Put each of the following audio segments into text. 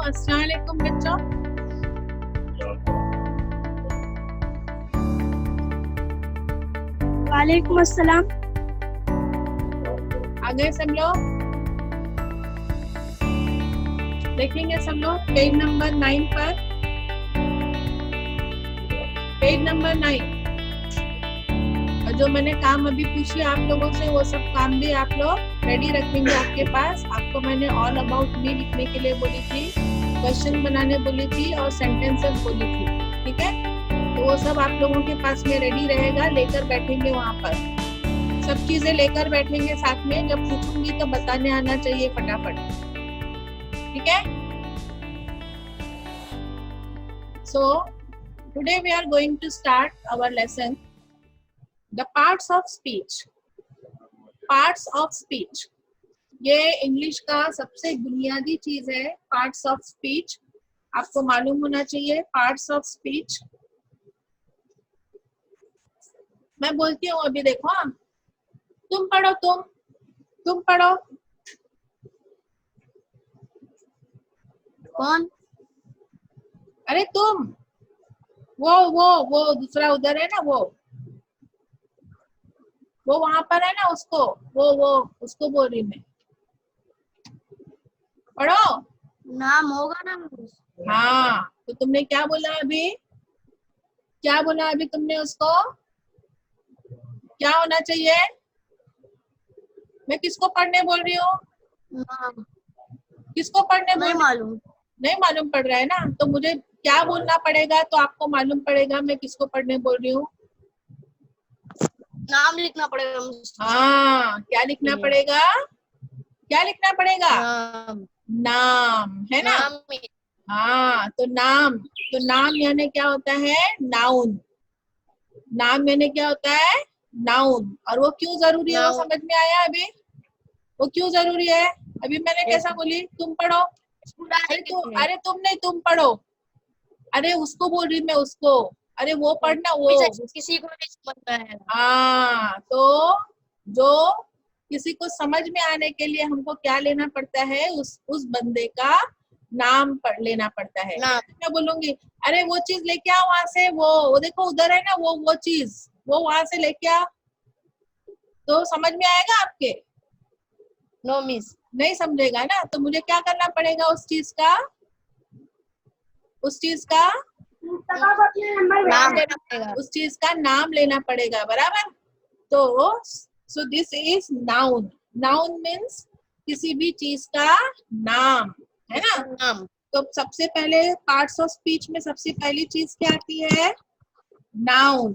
अस्सलाम वालेकुम बच्चों। वालेकुम अस्सलाम। आ गए सब लोग? देखेंगे सब लोग पेज नंबर 9 पर। Page number 9। और जो मैंने काम अभी पूछी आप लोगों से वो सब काम भी आप लोग रेडी रखेंगे आपके पास। आपको मैंने ऑल अबाउट मी लिखने के लिए बोली थी, क्वेश्चन बनाने बोली थी और सेंटेंसेस बोली थी, ठीक है? तो वो सब आप लोगों के पास में रेडी रहेगा, लेकर बैठेंगे वहाँ पर। सब चीजें लेकर बैठेंगे साथ में, जब पूछूंगी तो बताने आना चाहिए फटाफट, ठीक है? So today we are going to start our lesson, the parts of speech. Parts of speech, ये इंग्लिश का सबसे बुनियादी चीज है। पार्ट्स ऑफ स्पीच आपको मालूम होना चाहिए। पार्ट्स ऑफ स्पीच मैं बोलती हूँ अभी, देखो हाँ, तुम पढ़ो, तुम पढ़ो। कौन? अरे तुम, वो दूसरा उधर है ना, वो वहां पर है ना, उसको वो उसको बोल रही मैं। पढ़ो। नाम होगा ना। हाँ, तो तुमने क्या बोला अभी? क्या बोला अभी तुमने उसको? क्या होना चाहिए? मैं किसको पढ़ने बोल रही हूँ? नाम किसको पढ़ने बोल नहीं रही? मालूम। नहीं मालूम पड़ रहा है ना, तो मुझे क्या बोलना पड़ेगा तो आपको मालूम पड़ेगा मैं किसको पढ़ने बोल रही हूँ। नाम लिखना पड़ेगा। हाँ, क्या लिखना पड़ेगा? क्या लिखना पड़ेगा? नाम। नाम, है ना? नाम। हाँ, तो नाम यानी क्या होता है? नाउन। नाम यानी क्या होता है? नाउन। और वो क्यों जरूरी है वो समझ में आया अभी? वो क्यों जरूरी है? अभी मैंने कैसा बोली? तुम पढ़ो। अरे तुम नहीं, तुम पढ़ो। अरे उसको बोल रही मैं, उसको। अरे वो पढ़ना, वो किसी को नहीं समझता है। हाँ, तो जो किसी को समझ में आने के लिए हमको क्या लेना पड़ता है? उस बंदे का नाम पढ़ लेना पड़ता है। मैं बोलूंगी अरे वो चीज लेके आओ वहां से, वो देखो उधर है ना, वो चीज वो वहां से लेके आ, तो समझ में आएगा आपके? No miss. नहीं समझेगा ना, तो मुझे क्या करना पड़ेगा? उस चीज का नाम लेना पड़ेगा। उस चीज का नाम लेना पड़ेगा, बराबर? तो so this is noun. Noun means किसी भी चीज का नाम, है ना? नाम। तो सबसे पहले पार्ट्स ऑफ स्पीच में सबसे पहली चीज क्या आती है? नाउन।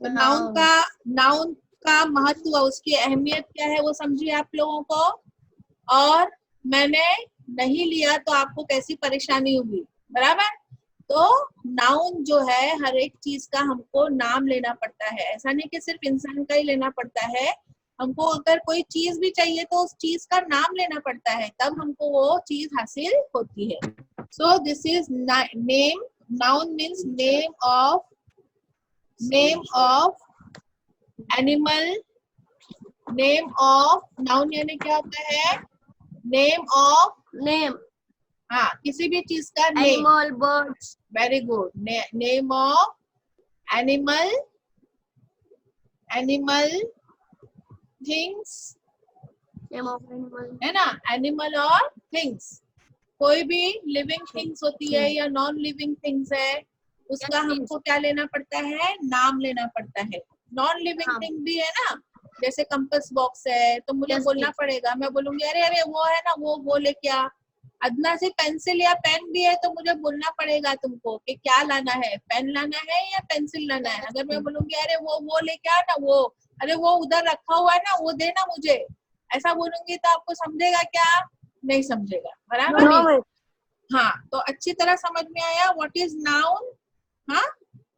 तो नाउन का महत्व, उसकी अहमियत क्या है वो समझिए आप लोगों को। और मैंने नहीं लिया तो आपको कैसी परेशानी होगी, बराबर? तो नाउन जो है, हर एक चीज का हमको नाम लेना पड़ता है। ऐसा नहीं कि सिर्फ इंसान का ही लेना पड़ता है, हमको अगर कोई चीज भी चाहिए तो उस चीज का नाम लेना पड़ता है, तब हमको वो चीज हासिल होती है। So this is name. Noun means name of animal. Name of, noun यानी क्या होता है? Name of, name. हाँ, किसी भी चीज का name. Animal, birds. Very good. Name of animal, things, name of animal, है ना? एनिमल और थिंग्स, कोई भी लिविंग थिंग्स होती है या नॉन लिविंग थिंग्स है, उसका हमको क्या लेना पड़ता है? नाम लेना पड़ता है। नॉन लिविंग थिंग भी है ना, जैसे कंपास बॉक्स है, तो मुझे बोलना पड़ेगा। मैं बोलूंगी अरे वो है ना, वो लेके आ। अदना से पेंसिल या पेन भी है तो मुझे बोलना पड़ेगा तुमको कि क्या लाना है, पेन लाना है या पेंसिल लाना है। अगर मैं बोलूंगी अरे वो लेके आ ना, वो अरे वो उधर रखा हुआ है ना, वो देना मुझे, ऐसा बोलूंगी तो आपको समझेगा क्या? नहीं समझेगा, बराबर? हाँ, तो अच्छी तरह समझ में आया व्हाट इज नाउन? हाँ,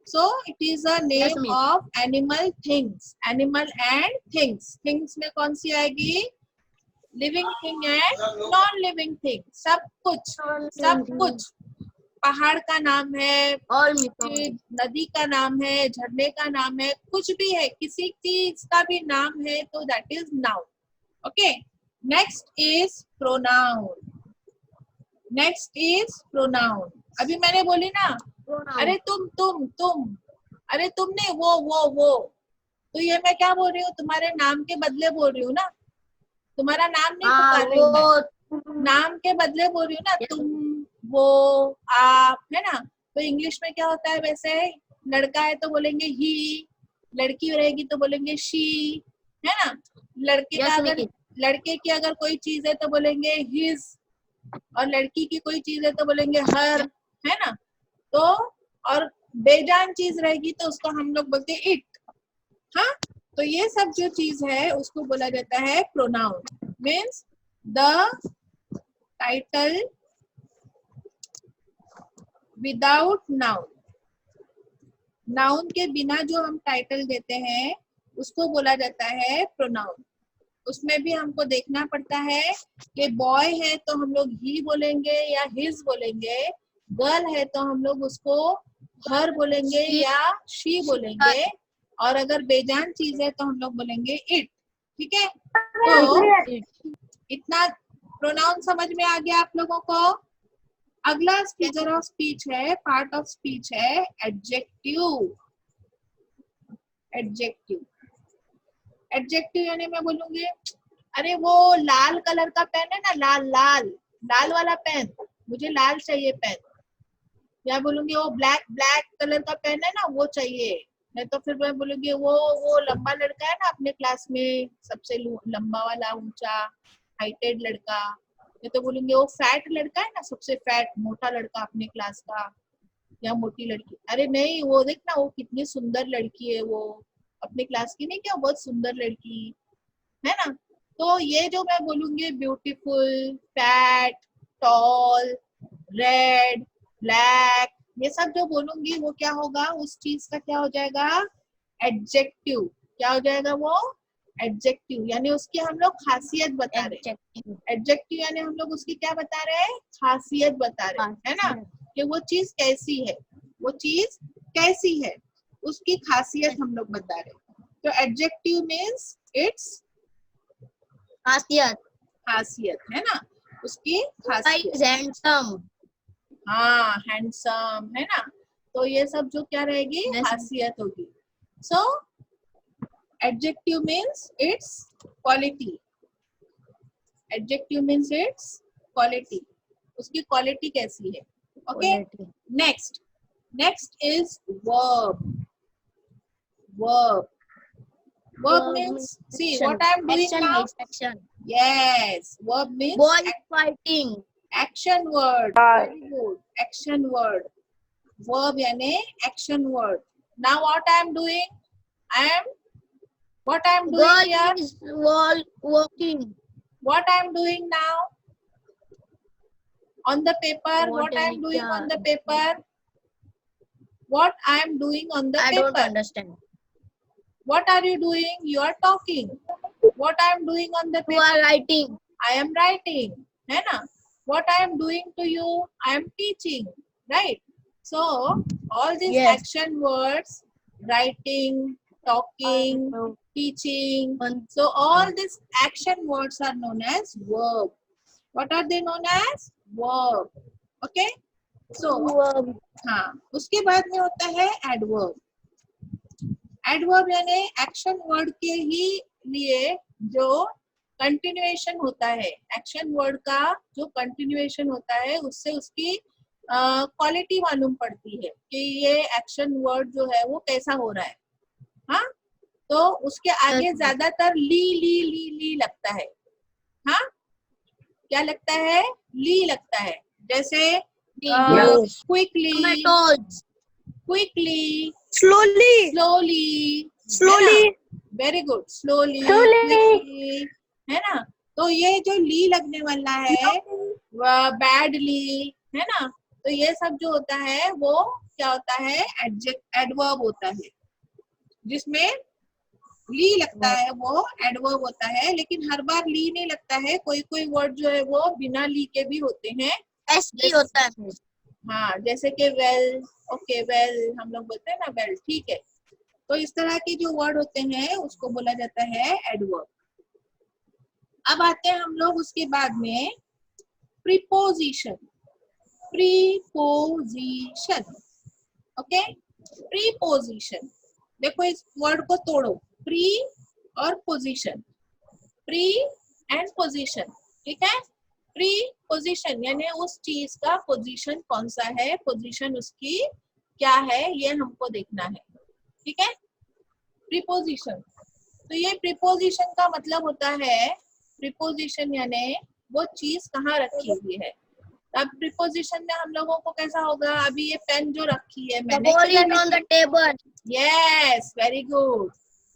so it is a name of animal, things. Animal and things. Things में कौन सी आएगी? Living thing and non living thing. सब कुछ। पहाड़ का नाम है, नदी का नाम है, झरने का नाम है, कुछ भी है, किसी चीज का भी नाम है तो that is noun. Okay, next is pronoun. Next is pronoun. अभी मैंने बोली ना, अरे तुम, अरे तुम नहीं, वो, तो ये मैं क्या बोल रही हूँ, तुम्हारे नाम के बदले बोल रही हूँ ना, तुम्हारा नाम नहीं पुकार रही हूँ मैं, नाम के बदले बोल रही हूँ ना, तुम, वो, आप, है ना। तो इंग्लिश में क्या होता है वैसे, लड़का है तो बोलेंगे ही, लड़की रहेगी तो बोलेंगे शी, है ना। लड़के का अगर, लड़के की अगर कोई चीज है तो बोलेंगे हिज, और लड़की की कोई चीज है तो बोलेंगे हर, है ना। तो और बेजान चीज रहेगी तो उसको हम लोग बोलते हैं इट। हाँ, तो ये सब जो चीज है उसको बोला जाता है pronoun. Means the title without noun, noun के बिना जो हम टाइटल देते हैं उसको बोला जाता है प्रोनाउन। उसमें भी हमको देखना पड़ता है कि बॉय है तो हम लोग ही बोलेंगे या हिज बोलेंगे, गर्ल है तो हम लोग उसको हर बोलेंगे या शी बोलेंगे, और अगर बेजान चीज है तो हम लोग बोलेंगे इट। ठीक है, तो इतना प्रोनाउन समझ में आ गया आप लोगों को। अगला फिगर ऑफ स्पीच है, पार्ट ऑफ स्पीच है एडजेक्टिव। एडजेक्टिव, एडजेक्टिव यानी मैं बोलूंगी, अरे वो लाल कलर का पेन है ना, लाल लाल लाल वाला पेन, मुझे लाल चाहिए पेन। या बोलूंगी वो ब्लैक ब्लैक कलर का पेन है ना, वो चाहिए। नहीं तो फिर मैं बोलूंगी वो लंबा लड़का है ना अपने क्लास में, सबसे लंबा वाला ऊंचा हाइटेड लड़का। नहीं तो बोलूंगी वो फैट लड़का है ना, सबसे फैट मोटा लड़का अपने क्लास का, या मोटी लड़की। अरे नहीं, वो देख ना वो कितनी सुंदर लड़की है, वो अपने क्लास की नहीं क्या, बहुत सुंदर लड़की है ना। तो ये जो मैं बोलूंगी beautiful, fat, tall, red, black, ये सब जो बोलूंगी वो क्या होगा, उस चीज का क्या हो जाएगा, एडजेक्टिव। क्या हो जाएगा वो, एडजेक्टिव, यानी उसकी हम लोग खासियत बता रहे हैं। एडजेक्टिव यानी हम लोग उसकी क्या बता रहे हैं, खासियत बता रहे हैं, है ना, कि वो चीज कैसी है, वो चीज कैसी है, उसकी खासियत हम लोग बता रहे हैं। तो एडजेक्टिव मीन्स इट्स खासियत, खासियत, है ना, उसकी खासियत। हैंडसम, हाँ, हैंडसम, है ना। तो ये सब जो क्या रहेगी, खासियत होगी। So adjective means it's quality, adjective means it's quality, उसकी क्वालिटी कैसी है। Okay, next, next is verb. Verb, verb means, see what I am doing now. Yes, verb means boy is fighting, action word. Very good, action word. Verb यानी action word. Now what I am doing, I am, what I am doing girl here, is walking, what I am doing now on the paper, what I am doing on the paper, what I am doing on the I paper. don't understand. What are you doing, you are talking. What I am doing on the paper, You are writing, I am writing, है ना. What I am doing to you, I am teaching, right. So all these action words, writing, talking, teaching, so all these action words are known as verb. What are they known as, verb. Okay, so हाँ, उसके बाद में होता है adverb. Adverb यानी action word के ही लिए जो कंटिन्यूएशन होता है, एक्शन वर्ड का जो कंटिन्यूएशन होता है उससे उसकी क्वालिटी मालूम पड़ती है कि ये एक्शन वर्ड जो है वो कैसा हो रहा है। हाँ, तो उसके आगे ज्यादातर ली ली ली ली लगता है। हाँ, क्या लगता है, ली लगता है। जैसे quickly, quickly, slowly, slowly, slowly, very good, slowly, quickly, है ना। तो ये जो ली लगने वाला है, बैडली, है ना, तो ये सब जो होता है वो क्या होता है, एडवर्ब होता है। जिसमें ली लगता है वो एडवर्ब होता है, लेकिन हर बार ली नहीं लगता है, कोई कोई वर्ड जो है वो बिना ली के भी होते हैं, एस होता है। हाँ, जैसे कि वेल, ओके, वेल हम लोग बोलते हैं ना, वेल, ठीक है। तो इस तरह के जो वर्ड होते हैं उसको बोला जाता है एडवर्ब। अब आते हैं हम लोग उसके बाद में प्रीपोजिशन। प्रीपोजिशन। Okay, preposition. देखो इस वर्ड को तोड़ो, प्री और पोजीशन, प्री एंड पोजीशन, ठीक है। प्री पोजीशन यानी उस चीज का पोजीशन कौन सा है, पोजीशन उसकी क्या है, ये हमको देखना है, ठीक है। प्रीपोजिशन, तो ये प्रीपोजिशन का मतलब होता है, प्रीपोजिशन यानी वो चीज कहाँ रखी हुई है। अब प्रीपोजिशन में हम लोगों को कैसा होगा, अभी ये पेन जो रखी है The मैंने, ball is on the table. Yes very good,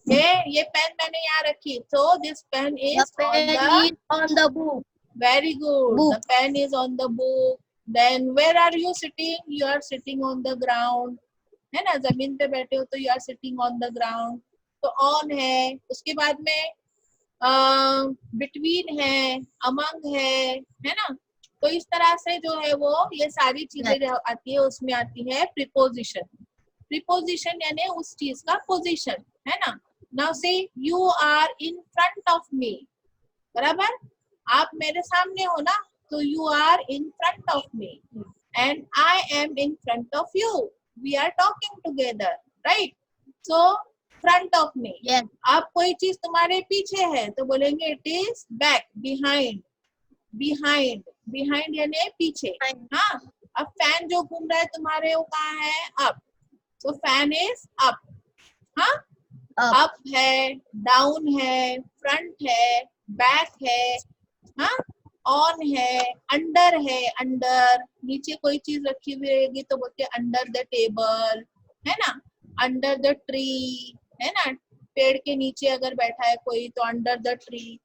ये पेन मैंने यहाँ रखी, so this pen The is on pen the, is on the book. very good, Book. the pen is on the book. Then where are you sitting, you are sitting on the ground, है ना, जमीन पे बैठे हो तो you are sitting on the ground, तो on है, उसके बाद में between है, among है ना। तो इस तरह से जो है वो ये सारी चीजें जो आती है उसमें आती है प्रीपोजिशन। प्रीपोजिशन यानी उस चीज का पोजीशन, है ना। Now say you are in front of me, बराबर, आप मेरे सामने हो ना, तो you are in front of me and I am in front of you, we are talking together, right. So front of me, Yes. आप कोई चीज तुम्हारे पीछे है तो बोलेंगे it is back, behind, behind, behind यानी पीछे, हाँ। अब फैन जो घूम रहा है तुम्हारे, वो कहाँ है, अप, तो फैन इज अप, हाँ। अप है, डाउन है, फ्रंट है, बैक है, हाँ, ऑन है, अंडर है, अंडर, नीचे कोई चीज रखी हुई रहेगी तो बोलते हैं अंडर द टेबल, है ना, अंडर द ट्री, है ना, पेड़ के नीचे अगर बैठा है कोई तो अंडर द ट्री।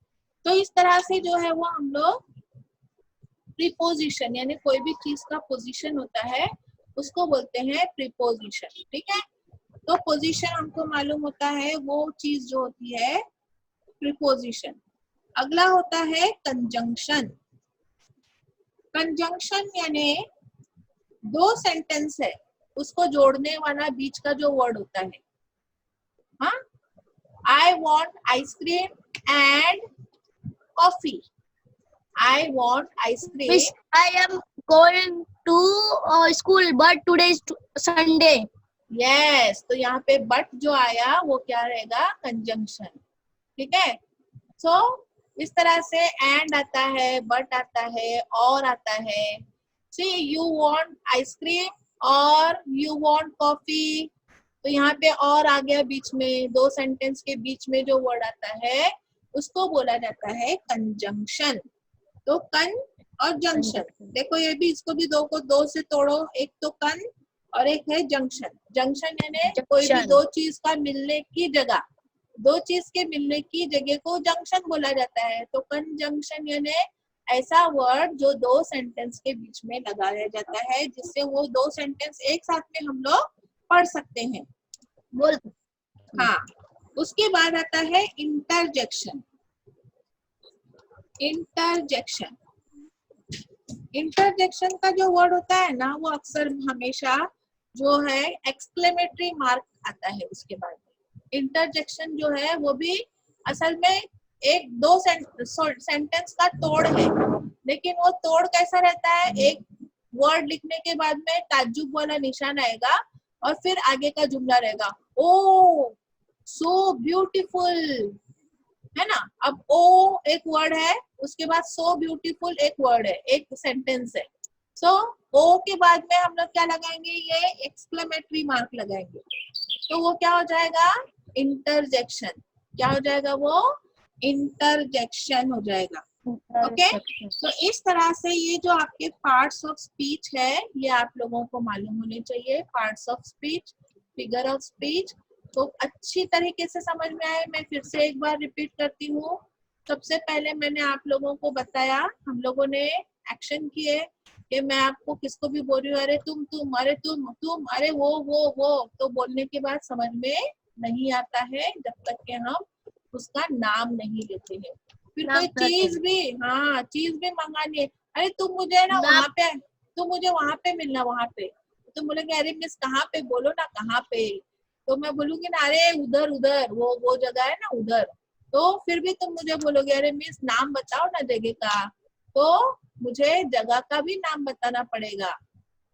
तो इस तरह से जो है वो हम लोग प्रीपोजिशन यानी कोई भी चीज का पोजीशन होता है उसको बोलते हैं प्रीपोजिशन, ठीक है। तो पोजीशन हमको मालूम होता है, वो चीज जो होती है प्रीपोजिशन। अगला होता है कंजंक्शन। कंजंक्शन यानी दो सेंटेंस है, उसको जोड़ने वाला बीच का जो वर्ड होता है, हाँ, I want ice cream and coffee, I want ice cream. Miss, I am going to school, but today is Sunday. Yes, तो यहाँ पे but जो आया वो क्या रहेगा, कंजंक्शन, ठीक है। सो इस तरह से and आता है, but आता है, और आता है। See, you want ice cream और you want coffee, तो यहाँ पे और आ गया बीच में, दो सेंटेंस के बीच में जो वर्ड आता है उसको बोला जाता है कंजंक्शन। तो कन और जंक्शन, देखो ये भी, इसको भी दो को दो से तोड़ो, एक तो कन और एक है जंक्शन। जंक्शन यानी कोई भी दो चीज का मिलने की जगह, दो चीज के मिलने की जगह को जंक्शन बोला जाता है। तो कंजंक्शन यानी ऐसा वर्ड जो दो सेंटेंस के बीच में लगाया जाता है जिससे वो दो सेंटेंस एक साथ में हम लोग पढ़ सकते हैं, बोल। हाँ। उसके बाद आता है इंटरजेक्शन। इंटरजेक्शन, इंटरजेक्शन का जो वर्ड होता है ना, वो अक्सर हमेशा जो है एक्सक्लेमेटरी मार्क आता है उसके बाद। इंटरजेक्शन जो है वो भी असल में एक दो सेंटेंस का तोड़ है, लेकिन वो तोड़ कैसा रहता है, एक वर्ड लिखने के बाद में ताज्जुब वाला निशान आएगा और फिर आगे का जुमला रहेगा, ओ सो ब्यूटीफुल, है ना। अब ओ एक वर्ड है, उसके बाद सो ब्यूटीफुल एक वर्ड है, एक सेंटेंस है। सो ओ के बाद में हम लोग क्या लगाएंगे, ये एक्सक्लेमेटरी मार्क लगाएंगे, तो वो क्या हो जाएगा, इंटरजेक्शन। क्या हो जाएगा वो, इंटरजेक्शन हो जाएगा। ओके, तो इस तरह से ये जो आपके पार्ट्स ऑफ स्पीच है ये आप लोगों को मालूम होने चाहिए। Parts of speech, figure of speech, तो अच्छी तरीके से समझ में आए। मैं फिर से एक बार रिपीट करती हूँ। सबसे पहले मैंने आप लोगों को बताया, हम लोगों ने एक्शन किए कि मैं आपको किसको भी बोल रही हूँ, अरे तुम, अरे तुम, अरे वो, तो बोलने के बाद समझ में नहीं आता है जब तक कि हम उसका नाम नहीं लेते हैं। फिर कोई चीज भी, हाँ, चीज भी मंगानी है, अरे तुम मुझे ना वहाँ पे, तुम मुझे वहाँ पे मिलना, वहाँ पे, तुम बोलेंगे अरे मिस कहाँ पे, बोलो ना कहाँ पे, तो मैं बोलूंगी ना अरे उधर उधर, वो जगह है ना उधर, तो फिर भी तुम मुझे बोलोगे अरे मिस नाम बताओ ना जगह का, तो मुझे जगह का भी नाम बताना पड़ेगा।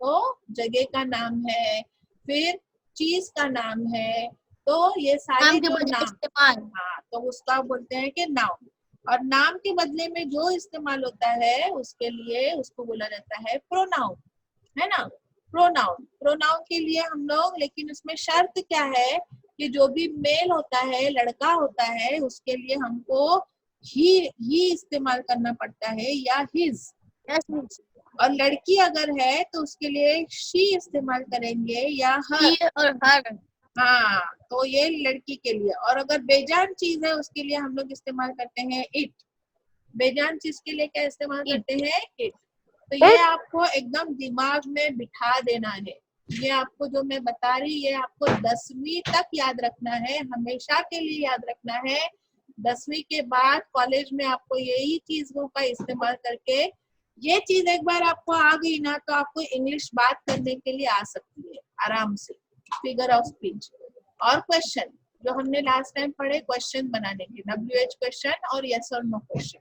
तो जगह का नाम है, फिर चीज का नाम है, तो ये सारे नाम के जो बदले नाम, इस्तेमाल। हाँ, तो उसका बोलते हैं कि नाउन। और नाम के बदले में जो इस्तेमाल होता है उसके लिए उसको बोला जाता है प्रोनाउन, है ना। प्रोनाउन, प्रोनाउन के लिए हम लोग, लेकिन उसमें शर्त क्या है कि जो भी मेल होता है, लड़का होता है, उसके लिए हमको ही इस्तेमाल करना पड़ता है या हिज। Yes miss. और लड़की अगर है तो उसके लिए शी इस्तेमाल करेंगे या हर। ही और हर। हाँ, तो ये लड़की के लिए। और अगर बेजान चीज है उसके लिए हम लोग इस्तेमाल करते हैं इट। बेजान चीज के लिए क्या इस्तेमाल करते हैं? इट। तो ये आपको एकदम दिमाग में बिठा देना है। ये आपको जो मैं बता रही, ये आपको 10वीं तक याद रखना है, हमेशा के लिए याद रखना है। 10वीं के बाद कॉलेज में आपको यही चीजों का इस्तेमाल करके, ये चीज एक बार आपको आ गई ना, तो आपको इंग्लिश बात करने के लिए आ सकती है आराम से, फिगर ऑफ स्पीच। और क्वेश्चन जो हमने लास्ट टाइम पढ़े, क्वेश्चन बनाने के, WH क्वेश्चन और यस और नो क्वेश्चन।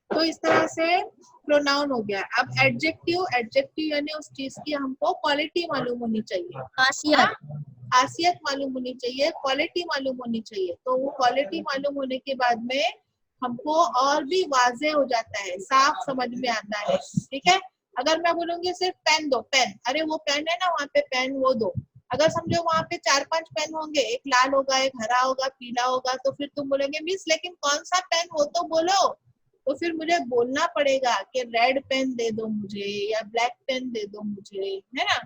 तो इस तरह से प्रोनाउन हो गया। अब एडजेक्टिव, एडजेक्टिव यानी उस चीज की हमको क्वालिटी मालूम होनी चाहिए, खासियत। खासियत मालूम होनी चाहिए, क्वालिटी मालूम होनी चाहिए। तो वो क्वालिटी मालूम होने के बाद में हमको और भी वाजे हो जाता है, साफ समझ में आता है। ठीक है, अगर मैं बोलूंगी सिर्फ पेन दो, पेन, अरे वो पेन है ना वहाँ पे, पेन वो दो। अगर समझो वहाँ पे 4-5 पेन होंगे, एक लाल होगा, एक हरा होगा, पीला होगा, तो फिर तुम बोलोगे मिस लेकिन कौन सा पेन हो तो बोलो। तो फिर मुझे बोलना पड़ेगा कि रेड पेन दे दो मुझे या ब्लैक पेन दे दो मुझे, है ना।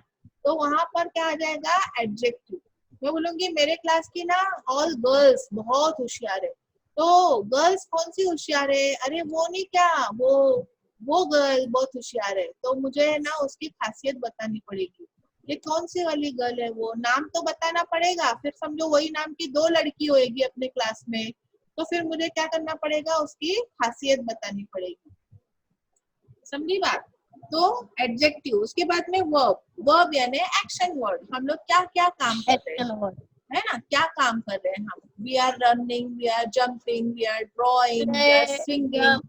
तो वहां पर क्या आ जाएगा? एडजेक्टिव। मैं बोलूंगी मेरे क्लास की ना ऑल गर्ल्स बहुत होशियार है, तो गर्ल्स कौन सी होशियार है? अरे वो नहीं, क्या वो गर्ल बहुत होशियार है, तो मुझे ना उसकी खासियत बतानी पड़ेगी। ये कौन सी वाली गर्ल है, वो नाम तो बताना पड़ेगा। फिर समझो वही नाम की 2 लड़की होएगी अपने क्लास में, तो फिर मुझे क्या करना पड़ेगा? उसकी खासियत बतानी पड़ेगी। समझी बात? तो एडजेक्टिव, उसके बाद में वर्ब। वर्ब यानी एक्शन वर्ड, हम लोग क्या क्या काम कर रहे एक्शन हैं, वर्ड। है ना, क्या काम कर रहे हैं हम। We are running, we are jumping, we are drawing, we are singing,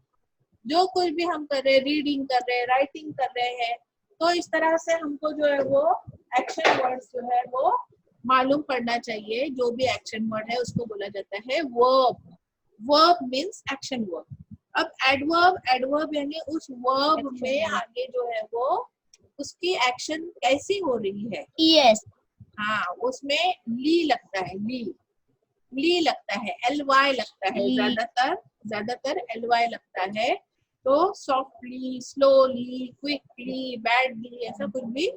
जो कुछ भी हम कर रहे हैं, रीडिंग कर रहे हैं, राइटिंग कर रहे हैं। तो इस तरह से हमको जो है वो एक्शन वर्ड्स जो है वो मालूम पड़ना चाहिए। जो भी एक्शन वर्ड है उसको बोला जाता है verb. Verb means action verb. अब एडवर्ब, एडवर्ब यानी उस वर्ब में आगे जो है वो उसकी एक्शन कैसी हो रही है। यस। हाँ, उसमें ली लगता है, ली लगता है, LY लगता है, ज्यादातर LY लगता है। तो सॉफ्टली, स्लोली, क्विकली, बैडली, ऐसा कुछ भी।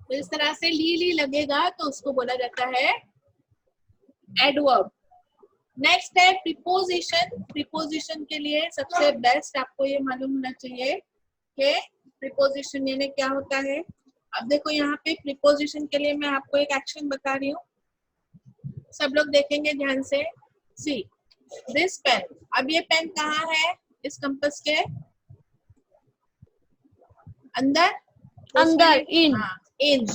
तो इस तरह से ली लगेगा तो उसको बोला जाता है एडवर्ब। नेक्स्ट है प्रीपोजिशन। प्रीपोजिशन के लिए सबसे बेस्ट आपको ये मालूम होना चाहिए कि प्रीपोजिशन यानी क्या होता है। अब देखो यहाँ पे प्रीपोजिशन के लिए मैं आपको एक एक्शन बता रही हूँ, सब लोग देखेंगे ध्यान से। See this pen. अब ये पेन कहाँ है? इस कंपास के अंदर, अंदर, इन। हाँ, इन,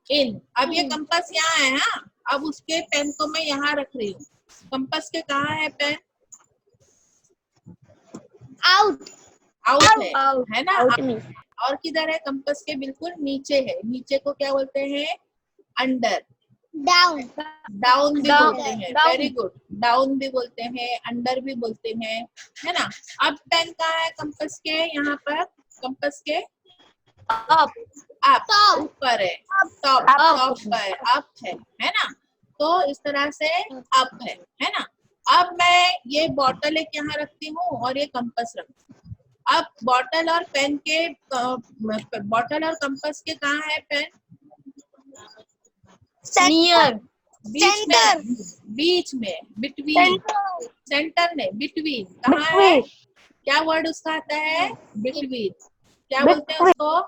इन। अब ये कंपास यहाँ है, हाँ, अब उसके पेन को मैं यहाँ रख रही हूँ। कंपास के कहाँ है पेन? आउट। आउट है, आउट है ना। आउट में। और किधर है? कंपास के बिल्कुल नीचे है। नीचे को क्या बोलते हैं? अंडर। डाउन। डाउन भी Down. बोलते हैं, Down. Very good. डाउन भी बोलते हैं, अंडर भी बोलते हैं, है ना। अब पेन कहाँ है कंपास के? यहाँ पर कंपास के अप। Up, Top. ऊपर है, टॉप, टॉप पर अप है ना। तो इस तरह से अप है ना। अब मैं ये बॉटल एक यहाँ रखती हूँ और ये कंपास रखती हूँ। अब बॉटल और पेन के, बॉटल और कंपास के कहाँ है पेन? नियर। बीच में, बीच में, बिटवीन। सेंटर में, बिटवीन कहाँ है? क्या वर्ड उसका आता है? बिटवीन। क्या बोलते हैं उसको?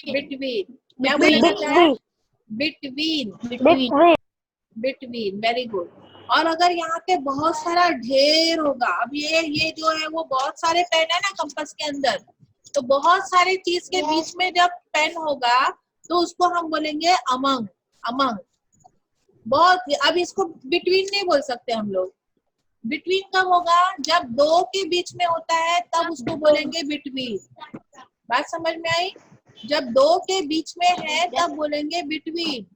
बिटवीन। क्या बोला जाता है? Between, between, very good. और अगर यहाँ पे बहुत सारा ढेर होगा, अब ये जो है वो बहुत सारे पेन है ना कंपास के अंदर, तो बहुत सारे चीज के बीच में जब पेन होगा तो उसको हम बोलेंगे अमंग, अमंग। बहुत, अब इसको बिटवीन नहीं बोल सकते हम लोग, बिटवीन कब होगा? जब दो के बीच में होता है तब उसको बोलेंगे बिटवीन। बात समझ में आई? जब दो के बीच में है तब बोलेंगे बिटवीन।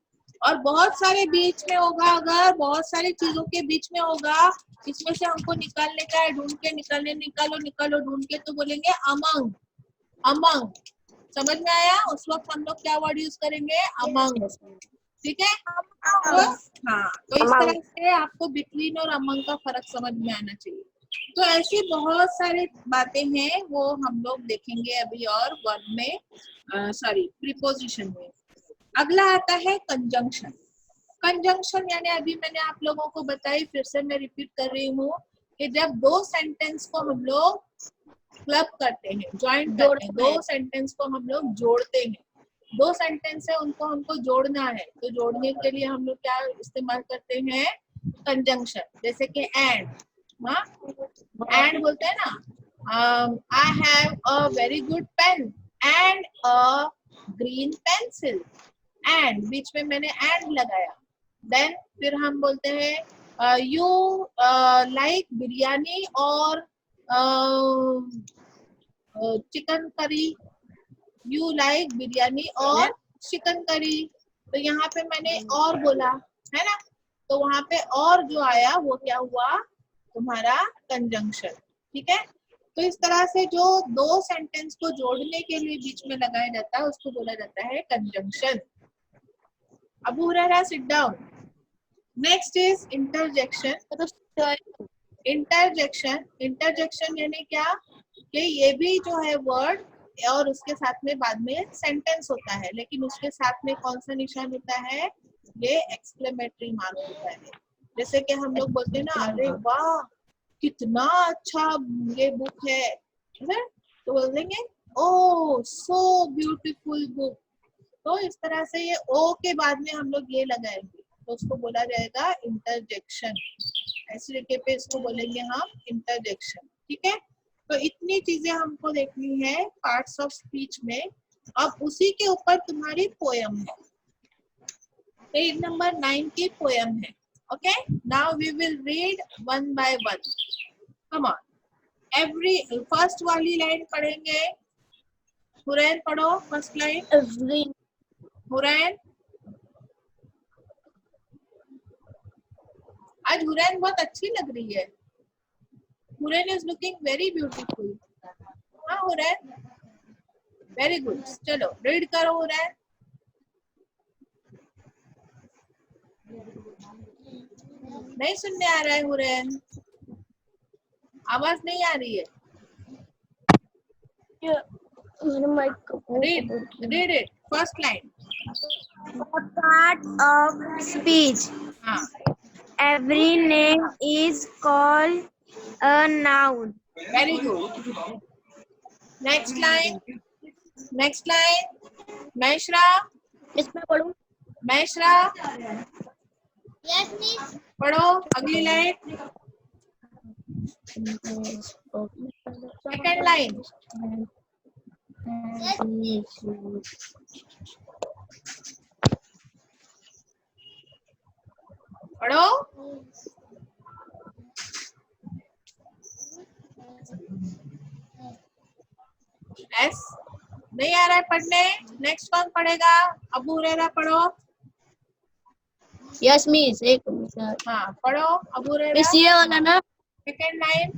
और बहुत सारे बीच में होगा, अगर बहुत सारी चीजों के बीच में होगा, इसमें से हमको निकालने का है, ढूंढ के निकालो ढूंढ के, तो बोलेंगे अमंग। अमंग समझ में आया? उस वक्त हम लोग क्या वर्ड यूज करेंगे? अमंग। ठीक है? तो हाँ, तो इस तरह से आपको बिटवीन और अमंग का फर्क समझ में आना चाहिए। तो ऐसी बहुत सारी बातें हैं, वो हम लोग देखेंगे अभी और वर्ड में, सॉरी प्रीपोजिशन में। अगला आता है कंजंक्शन। कंजंक्शन यानी अभी मैंने आप लोगों को बताई, फिर से मैं रिपीट कर रही हूँ कि जब दो सेंटेंस को हम लोग क्लब करते हैं, ज्वाइन करते हैं, दो सेंटेंस को हम लोग जोड़ते हैं, दो सेंटेंस है उनको हमको जोड़ना है, तो जोड़ने के लिए हम लोग क्या इस्तेमाल करते हैं? कंजंक्शन। जैसे कि एंड, हाँ एंड बोलते हैं ना, I have a very good pen and a green pencil. And बीच में मैंने एंड लगाया। देन फिर हम बोलते हैं यू लाइक बिरयानी और chicken curry. You like biryani और चिकन करी। तो यहाँ पे मैंने और बोला है ना, तो वहां पे और जो आया वो क्या हुआ? तुम्हारा कंजंक्शन। ठीक है? तो इस तरह से जो दो सेंटेंस को जोड़ने के लिए बीच में लगाया जाता है उसको बोला जाता है conjunction. Abu Huraira sit down. Next is interjection. Interjection यानी क्या? कि ये भी जो है वर्ड और उसके साथ में बाद में सेंटेंस होता है, लेकिन उसके साथ में कौन सा निशान होता है? ये एक्सक्लेमेटरी मार्क होता है। जैसे कि हम लोग बोलते हैं ना, अरे वाह कितना अच्छा ये बुक है, तो बोल देंगे ओह सो ब्यूटीफुल बुक। तो इस तरह से ये ओ के बाद में हम लोग ये लगाएंगे, तो उसको बोला जाएगा इंटरजेक्शन। ऐसे तरीके पे इसको बोलेंगे हम इंटरजेक्शन। ठीक है? तो इतनी चीजें हमको देखनी है पार्ट्स ऑफ स्पीच में। अब उसी के ऊपर तुम्हारी पोयम है, पेज नंबर 9 की पोयम है। Okay, now we will read one by one. Come on, every first वाली लाइन पढ़ेंगे। हुरैन पढ़ो फर्स्ट लाइन। हुरैन, आज हुरैन बहुत अच्छी लग रही है। Hurain is looking very beautiful. हाँ हुरैन, वेरी गुड। चलो रीड करो हुरैन। नहीं सुनने आ रहा है हुरैन, आवाज नहीं आ रही है। Read it first line. Part of speech. हाँ, Every name is called a noun. Very good. Next line, next line. Maishra, इसमें पढ़ूं? Maishra Yes, miss. पढ़ो अगली लाइन, सेकंड लाइन। पढ़ो। एस नहीं आ रहा है पढ़ने। नेक्स्ट कौन पढ़ेगा? अबू हुरैरा पढ़ो। Yes, miss. एक मिनट। हाँ पढ़ो अबू हुरैरा। मिस ये वाला ना? Second line.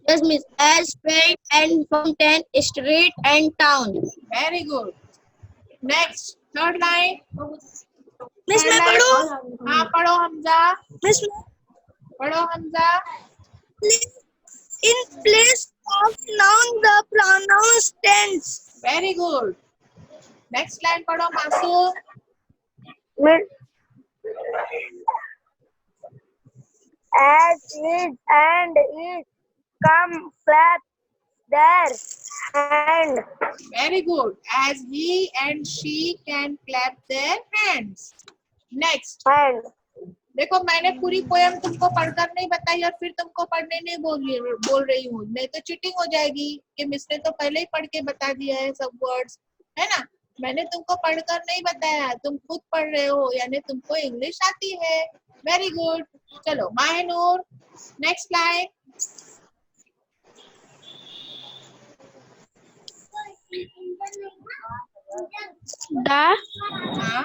Yes, miss. As straight and fountain, street and town. Very good. Next third line. Miss मैं पढ़ूं? हाँ पढ़ो हमजा, मिस पढ़ो Hamza. in place of noun the pronoun stands. Very good. Next line पढ़ो मासूम। As is and is come clap their hand. Very good. As he and she can clap their hands. Next, Hand. देखो मैंने पूरी poem तुमको पढ़कर नहीं बताई और फिर तुमको पढ़ने नहीं बोल रही हूँ, नहीं तो चीटिंग हो जाएगी कि मिस ने तो पहले ही पढ़ के बता दिया है सब वर्ड्स, है ना। मैंने तुमको पढ़कर नहीं बताया, तुम खुद पढ़ रहे हो, यानी तुमको इंग्लिश आती है। Very good. चलो माहिनूर, नेक्स्ट लाइन. The हाँ,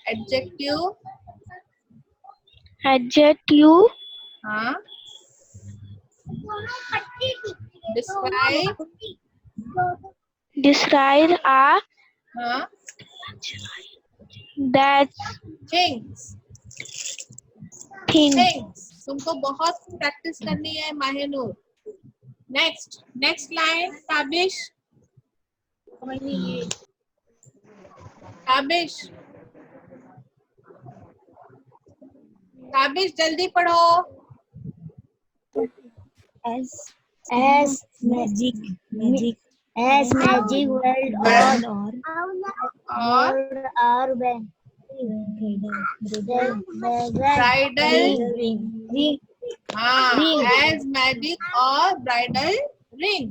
एडजेक्टिव. adjective हाँ, डिस्क्राइब. describe a हाँ, that थिंग्स. thing. थिंग्स तुमको बहुत प्रैक्टिस करनी है माहिनूर. Next line. ताबिश. ताबिश, ताबिश जल्दी पढ़ो. As magic world और or ब्राइडल. ring. हाँ, Ring. एज मैजिक और ब्राइडल रिंग.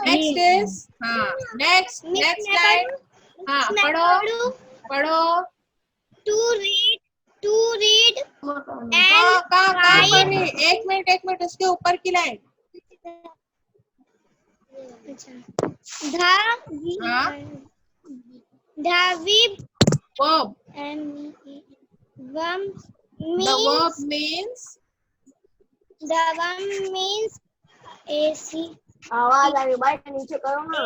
नेक्स्ट इज, हाँ, नेक्स्ट लाइन. हाँ, पढ़ो. To read कहाँ पढ़ी? एक मिनट उसके ऊपर की लाइन. हाँ, verb. The verb means आवाज आ रही भाई, नीचे करो ना.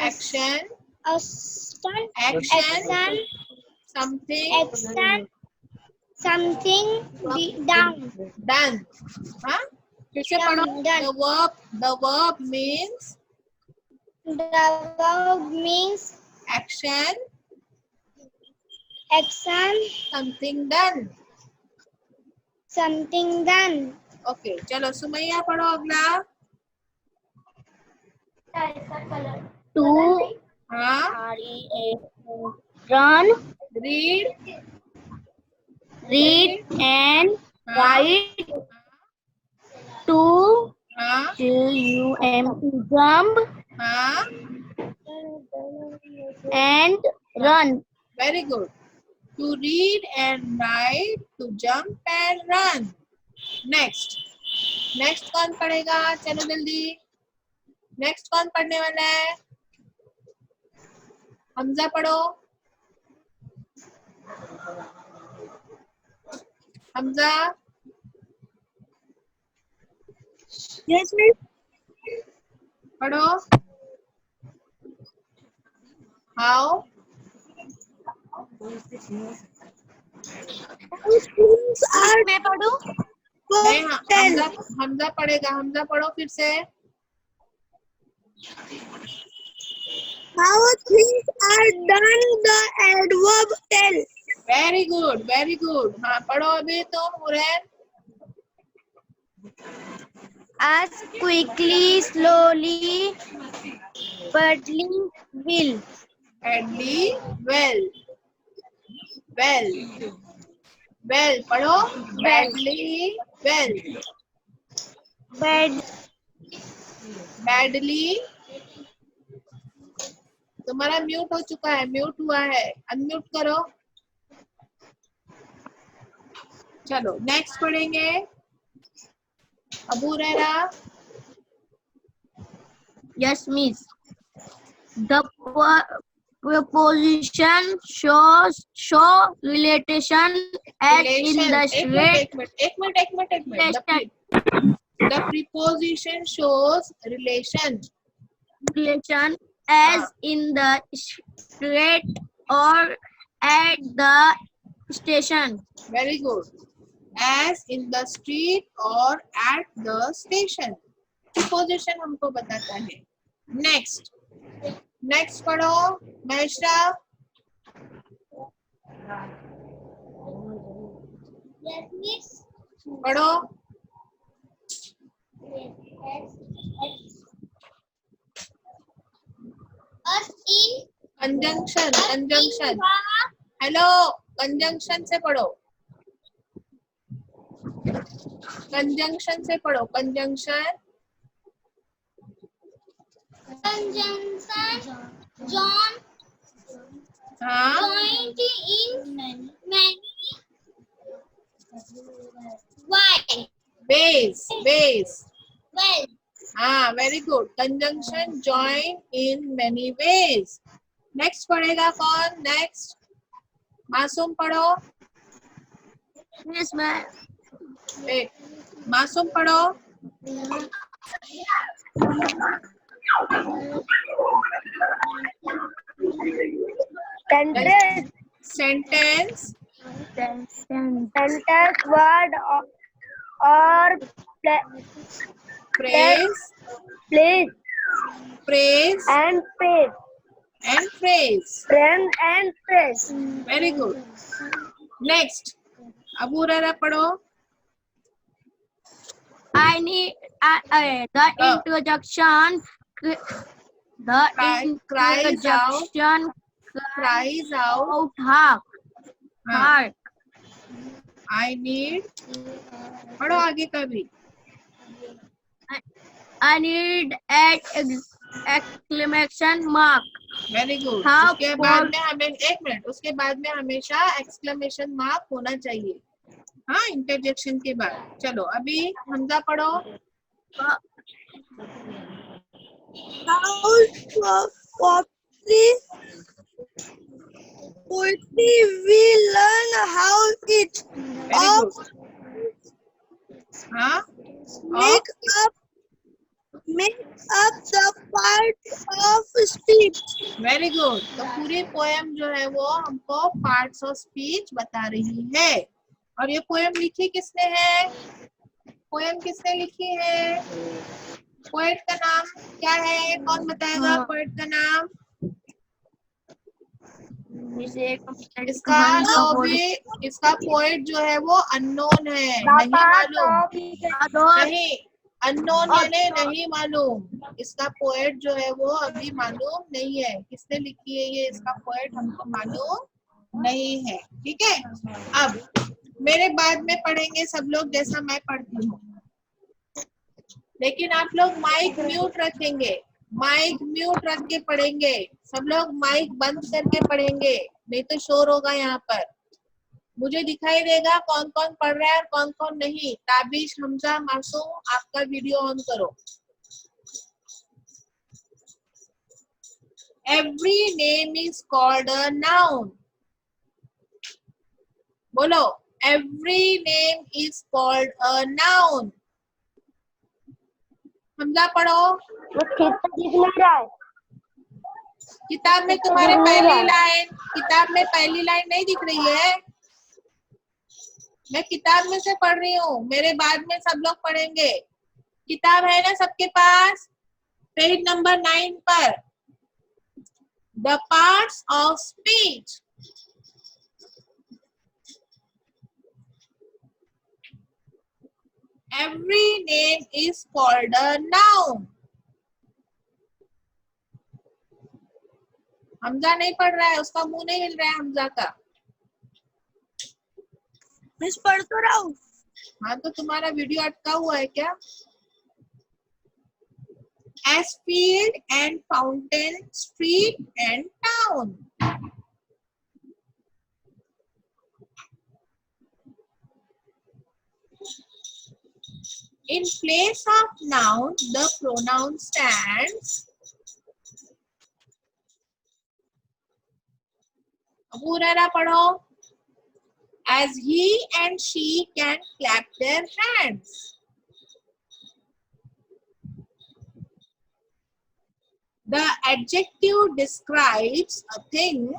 action, something done. हाँ, फिर से पढ़ो. The verb means action, something done. Okay, चलो सुमैया पढ़ो अगला. To हाँ, run, read and हाँ, write. To हाँ, jump हाँ, and run. very good. To read and write, to jump and run. Next कौन पढ़ेगा? चलो जल्दी. नेक्स्ट कौन पढ़ने वाला है? हमजा पढ़ो. हमजा. Yes, miss. पढ़ो. हाउ. मैं पढ़ूं? नहीं, हमजा पढ़ेगा. हमजा पढ़ो फिर से. How things are done, the adverb tell. Very good. हाँ, पढ़ो अभी तुम Hurain. As quickly, slowly, badly, will. Badly, well. पढ़ो. Badly, well. Badly. तुम्हारा म्यूट हो चुका है, म्यूट हुआ है, अनम्यूट करो. चलो नेक्स्ट पढ़ेंगे. Abu Rahra. Yes, miss. The preposition show relation as in the straight. एक minute. The preposition shows relation as in the street or at the station. Very good. As in the street or at the station. Preposition हमको बताता है. Next पढ़ो महेश्वरा. पढ़ो. Conjunction. Hello, conjunction से पढ़ो. Conjunction. John हाँ Joined in many why ways, ways. well हाँ very good. Conjunction join in many ways. Next पढ़ेगा कौन? Next मासूम पढ़ो. Miss ma'am. Wait, मासूम पढ़ो. Sentence. Sentence, Sentence word or phrase, place phrase and phrase. and phrase. Friend and phrase. Very good. Next, Abu ररा पढ़ो. I need the introduction. The Cries out, introduction cries out. heart. हाँ, Heart. I need. पढ़ो आगे का भी. I need an exclamation mark. Very good. हाँ, उसके बाद में हमें एक मिनट, उसके बाद में हमेशा एक्सक्लेमेशन मार्क होना चाहिए. हाँ, इंटरजेक्शन के बाद. चलो अभी हमजा पढ़ो. Poetry we learn how it very good. हाँ, make up the part of speech. Very good. तो पूरी पोएम जो है वो हमको पार्ट्स ऑफ स्पीच बता रही है. और ये पोएम लिखी किसने है? पोएम किसने लिखी है? पोएट का नाम क्या है? कौन बताएगा पोएट का नाम? इसका पोएट जो है वो अननोन है, नहीं मालूम. नहीं, अननोन यानी नहीं मालूम. इसका पोएट जो है वो अभी मालूम नहीं है. किसने लिखी है ये? इसका पोएट हमको मालूम नहीं है. ठीक है. अब मेरे बाद में पढ़ेंगे सब लोग जैसा मैं पढ़ती हूँ, लेकिन आप लोग माइक म्यूट रखेंगे. माइक म्यूट रख के पढ़ेंगे. सब लोग माइक बंद करके पढ़ेंगे, नहीं तो शोर होगा यहाँ पर. मुझे दिखाई देगा कौन कौन पढ़ रहा है और कौन कौन नहीं. ताबिश, हमजा, मासूम, आपका वीडियो ऑन करो. Every name is called a noun. बोलो, every name is called a noun. Hamza पढ़ो. किताब में तुम्हारे पहली लाइन, किताब में पहली लाइन नहीं दिख रही है? मैं किताब में से पढ़ रही हूँ, मेरे बाद में सब लोग पढ़ेंगे. किताब है ना सबके पास? पेज नंबर 9 पर. The parts of speech. Every name is called a noun. Hamza नहीं पढ़ रहा है, उसका मुंह नहीं हिल रहा है हमजा का. मिस पढ़ तो रहा हूँ. हाँ, तो तुम्हारा वीडियो अटका हुआ है क्या? As field and fountain, street and town. In place of noun, the pronoun stands. पूरा पढ़ो. As he and she can clap their hands. The adjective describes a thing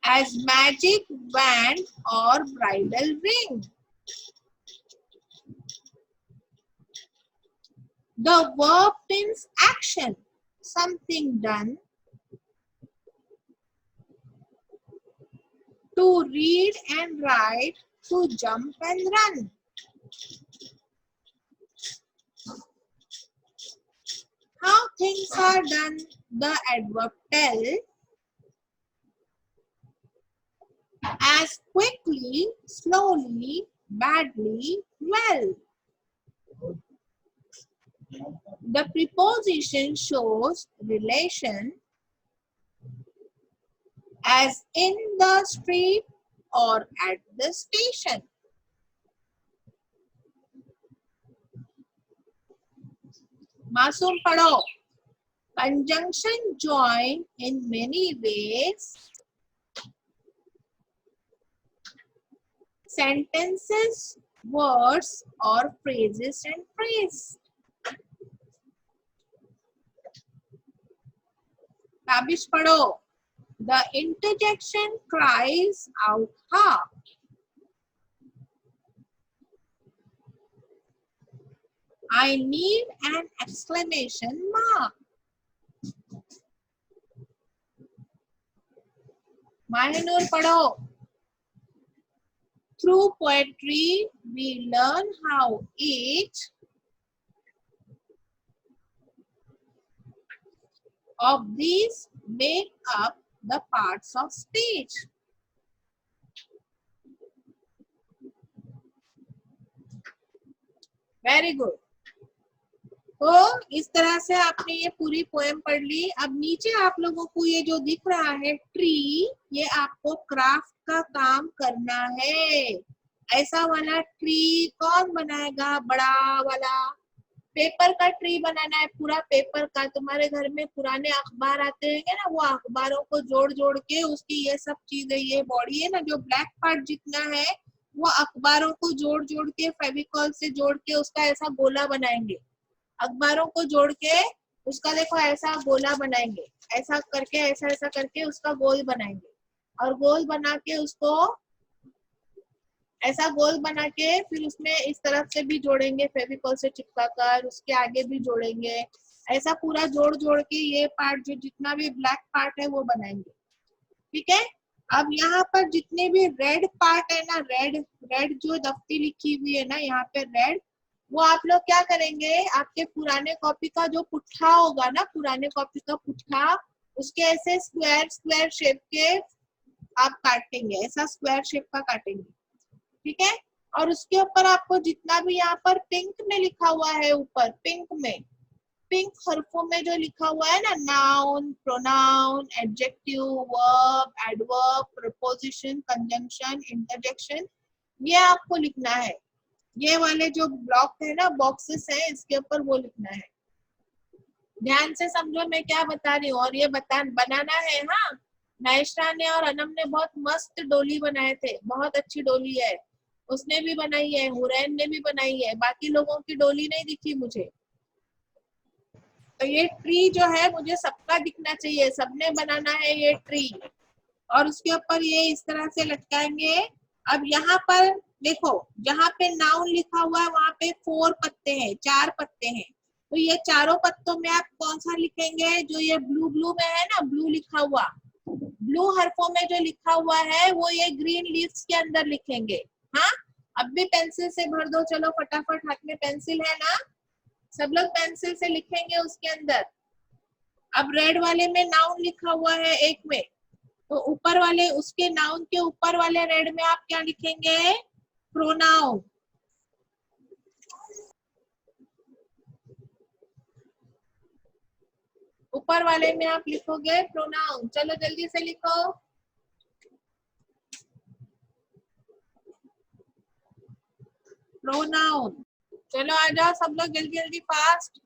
as magic wand or bridal ring. The verb means action, something done. To read and write, to jump and run. How things are done, the adverb tell. As quickly, slowly, badly, well. The preposition shows relation as in the street or at the station. मासूम पढ़ो. Conjunction join in many ways. Sentences, words or phrases and phrase. Kabish पढ़ो. The interjection cries out ha. I need an exclamation mark. Mahinur पढ़ो. Through poetry, we learn how each of these make up the parts of speech. Very good. तो इस तरह से आपने ये पूरी poem पढ़ ली. अब नीचे आप लोगों को ये जो दिख रहा है ट्री, ये आपको क्राफ्ट का काम करना है. ऐसा वाला ट्री कौन बनाएगा? बड़ा वाला पेपर का ट्री बनाना है. पूरा पेपर का. तुम्हारे घर में पुराने अखबार आते हैं ना, वो अखबारों को जोड़ जोड़ के उसकी ये सब चीजें, ये बॉडी है ना जो ब्लैक पार्ट जितना है, वो अखबारों को जोड़ जोड़ के फेविकॉल से जोड़ के उसका ऐसा गोला बनाएंगे. अखबारों को जोड़ के उसका देखो ऐसा गोला बनाएंगे. ऐसा करके ऐसा ऐसा करके उसका गोल बनाएंगे. और गोल बना के उसको ऐसा गोल बना के फिर उसमें इस तरफ से भी जोड़ेंगे फेविकॉल से चिपका कर, उसके आगे भी जोड़ेंगे. ऐसा पूरा जोड़ जोड़ के ये पार्ट जो जितना भी ब्लैक पार्ट है वो बनाएंगे. ठीक है. अब यहाँ पर जितने भी रेड पार्ट है ना, रेड रेड जो दफ्ती लिखी हुई है ना यहाँ पे रेड, वो आप लोग क्या करेंगे? आपके पुराने कॉपी का जो पुट्ठा होगा ना, पुराने कॉपी का पुट्ठा, उसके ऐसे स्क्वायर स्क्वायर शेप के आप काटेंगे. ऐसा स्क्वायर शेप का काटेंगे. ठीक है. और उसके ऊपर आपको जितना भी यहाँ पर पिंक में लिखा हुआ है, ऊपर पिंक में, पिंक हरफों में जो लिखा हुआ है ना, noun, pronoun, adjective, verb, adverb, preposition, conjunction, interjection, ये आपको लिखना है. ये वाले जो ब्लॉक है ना, बॉक्सेस है, इसके ऊपर वो लिखना है. ध्यान से समझो मैं क्या बता रही हूँ. और ये बनाना है. हाँ, नाइशा ने और अनम ने बहुत मस्त डोली बनाए थे. बहुत अच्छी डोली है. उसने भी बनाई है, हुरैन ने भी बनाई है. बाकी लोगों की डोली नहीं दिखी मुझे. तो ये ट्री जो है मुझे सबका दिखना चाहिए. सबने बनाना है ये ट्री. और उसके ऊपर ये इस तरह से लटकाएंगे. अब यहाँ पर देखो, जहाँ पे नाउन लिखा हुआ है वहां पे 4 पत्ते हैं, 4 पत्ते हैं. तो ये चारों पत्तों में आप कौन सा लिखेंगे? जो ये ब्लू ब्लू में है ना, ब्लू लिखा हुआ, ब्लू हरफों में जो लिखा हुआ है वो ये ग्रीन लीव्स के अंदर लिखेंगे. हाँ, अब भी पेंसिल से भर दो. चलो फटाफट, हाथ में पेंसिल है ना, सब लोग पेंसिल से लिखेंगे उसके अंदर. अब रेड वाले में नाउन लिखा हुआ है एक में, तो ऊपर वाले, उसके नाउन के ऊपर वाले रेड में आप क्या लिखेंगे? प्रोनाउन. ऊपर वाले में आप लिखोगे प्रोनाउन. चलो जल्दी से लिखो. प्रोनाउन. चलो आ जाओ सब लोग जल्दी जल्दी, फास्ट.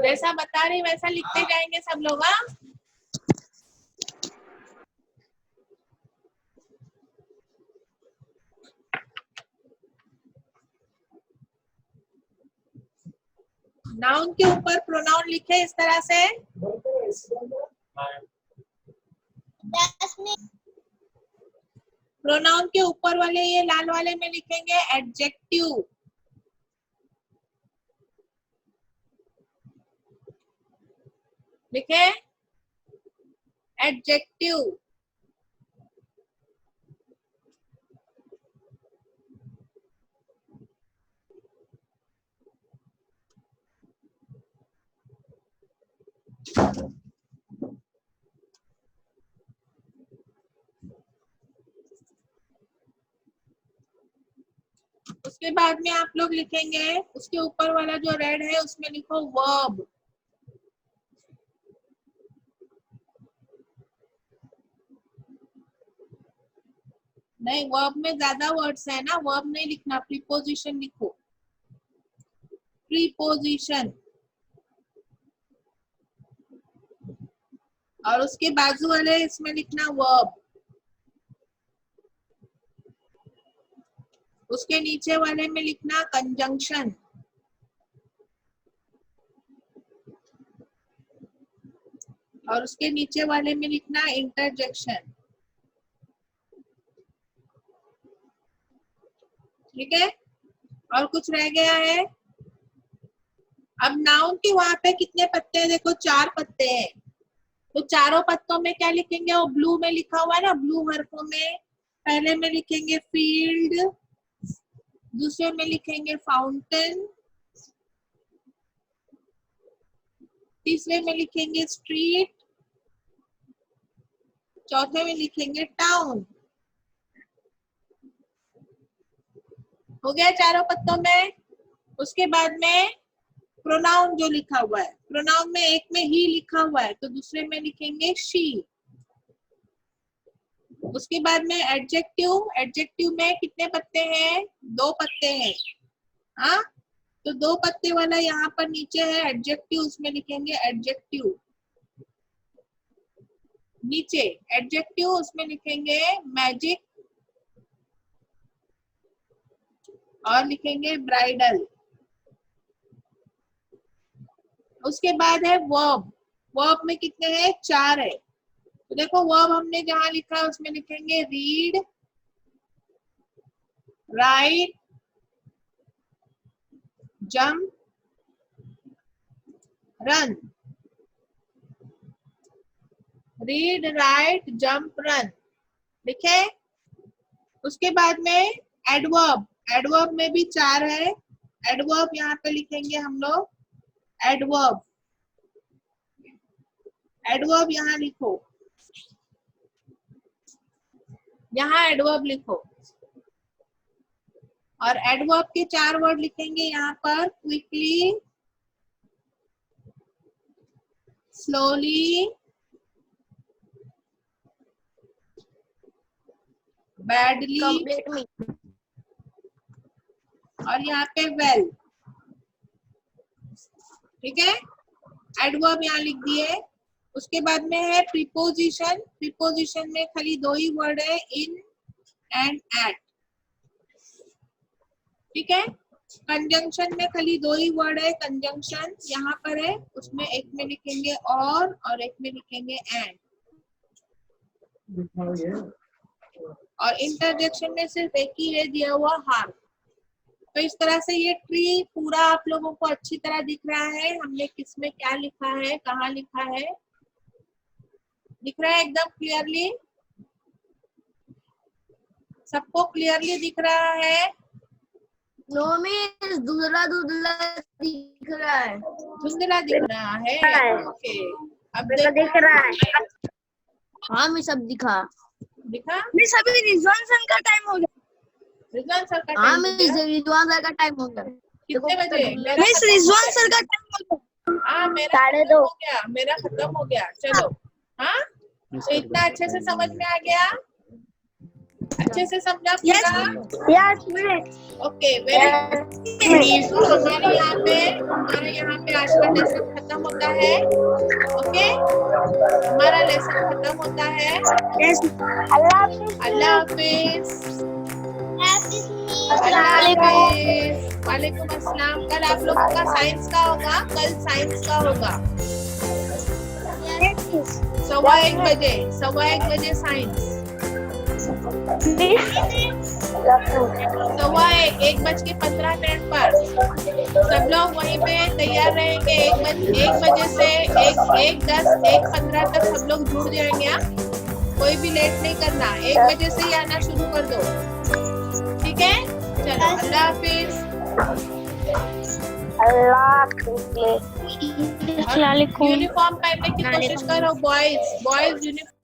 जैसा बता रही वैसा लिखते जाएंगे सब लोग. हाँ, नाउन के ऊपर प्रोनाउन लिखे इस तरह से. प्रोनाउन के ऊपर वाले ये लाल वाले में लिखेंगे एडजेक्टिव. लिखे एडजेक्टिव. उसके बाद में आप लोग लिखेंगे, उसके ऊपर वाला जो रेड है उसमें लिखो वर्ब. नहीं, वर्ब में ज्यादा वर्ड्स है ना, वर्ब नहीं लिखना, प्रीपोजिशन लिखो, प्रीपोजिशन। और उसके बाजू वाले इसमें लिखना वर्ब, उसके नीचे वाले में लिखना कंजंक्शन, और उसके नीचे वाले में लिखना इंटरजेक्शन। ठीक है, और कुछ रह गया है? अब नाउन के वहां पे कितने पत्ते हैं? देखो 4 पत्ते हैं, तो चारों पत्तों में क्या लिखेंगे? वो ब्लू में लिखा हुआ है ना, ब्लू हरफों में। पहले में लिखेंगे फील्ड, दूसरे में लिखेंगे फाउंटेन, तीसरे में लिखेंगे स्ट्रीट, चौथे में लिखेंगे टाउन। हो गया चारों पत्तों में। उसके बाद में प्रोनाउन जो लिखा हुआ है, प्रोनाउन में एक में ही लिखा हुआ है तो दूसरे में लिखेंगे शी। उसके बाद में एडजेक्टिव, एडजेक्टिव में कितने पत्ते हैं? 2 पत्ते हैं। हाँ, तो 2 पत्ते वाला यहाँ पर नीचे है एडजेक्टिव, उसमें लिखेंगे एडजेक्टिव। नीचे एडजेक्टिव, उसमें लिखेंगे मैजिक और लिखेंगे ब्राइडल। उसके बाद है वर्ब, वर्ब में कितने हैं? 4 है। तो देखो वर्ब हमने जहां लिखा है उसमें लिखेंगे read, right, jump, run. Read, right, jump, run, लिखे। उसके बाद में एडवर्ब, एडवर्ब में भी 4 है। एडवर्ब यहाँ पे लिखेंगे हम लोग एडवर्ब, एडवर्ब यहाँ लिखो, यहाँ एडवर्ब लिखो। और एडवर्ब के 4 वर्ड लिखेंगे यहाँ पर, क्विकली, स्लोली, बैडली, और यहाँ पे वेल। ठीक है, एडवर्ब यहाँ लिख दिए। उसके बाद में है प्रीपोजिशन, प्रीपोजिशन में खाली 2 ही वर्ड है, इन एंड एट। ठीक है, कंजंक्शन में खाली 2 ही वर्ड है, कंजंक्शन यहाँ पर है, उसमें एक में लिखेंगे और एक में लिखेंगे एंड। और इंटरजेक्शन में सिर्फ एक ही है दिया हुआ, हार्फ। तो इस तरह से ये ट्री पूरा आप लोगों को अच्छी तरह दिख रहा है, हमने किसमें क्या लिखा है, कहाँ लिखा है, दिख रहा है एकदम क्लियरली? सबको क्लियरली दिख रहा है? नो मिस, धुंधला धुंधला दिख रहा है। धुंधला दिख रहा है? ओके, अब दिख रहा है। हाँ मिस, सब दिखा। दिखा? मिस अभी रिजवान सर का टाइम हो गया। रिजवान सर का हाँ टाइम हो मिस, गया? रिजवान सर का टाइम हो गया। कितने बजे? मिस रिजवान सर का टाइम हो गया। हाँ, मेरा 2:30 हो गया, मेरा खत्म हो गया। चलो, हाँ, तो इतना अच्छे से समझ में आ गया? अच्छे से समझा पूरा? Yes miss. Okay, very good. हमारे यहाँ पे आज का लेसन खत्म होता है। ओके, हमारा लेसन खत्म होता है। यस, अल्लाह हाफिज। अल्लाह हाफिज। वालेकुम अस्सलाम। कल आप लोगों का साइंस का होगा, कल साइंस का होगा 1:15 बजे, 1:15 बजे साइंस। 1:15 पर सब लोग वहीं पे तैयार रहेंगे। 1 बजे से 1:10, 1:15 तक सब लोग जुड़ जाएंगे। कोई भी लेट नहीं करना, 1 बजे से ही आना शुरू कर दो। ठीक है, चलो, अल्लाह हाफिज। यूनिफॉर्म पहनने की कोशिश करो बॉयज, यूनिफॉर्म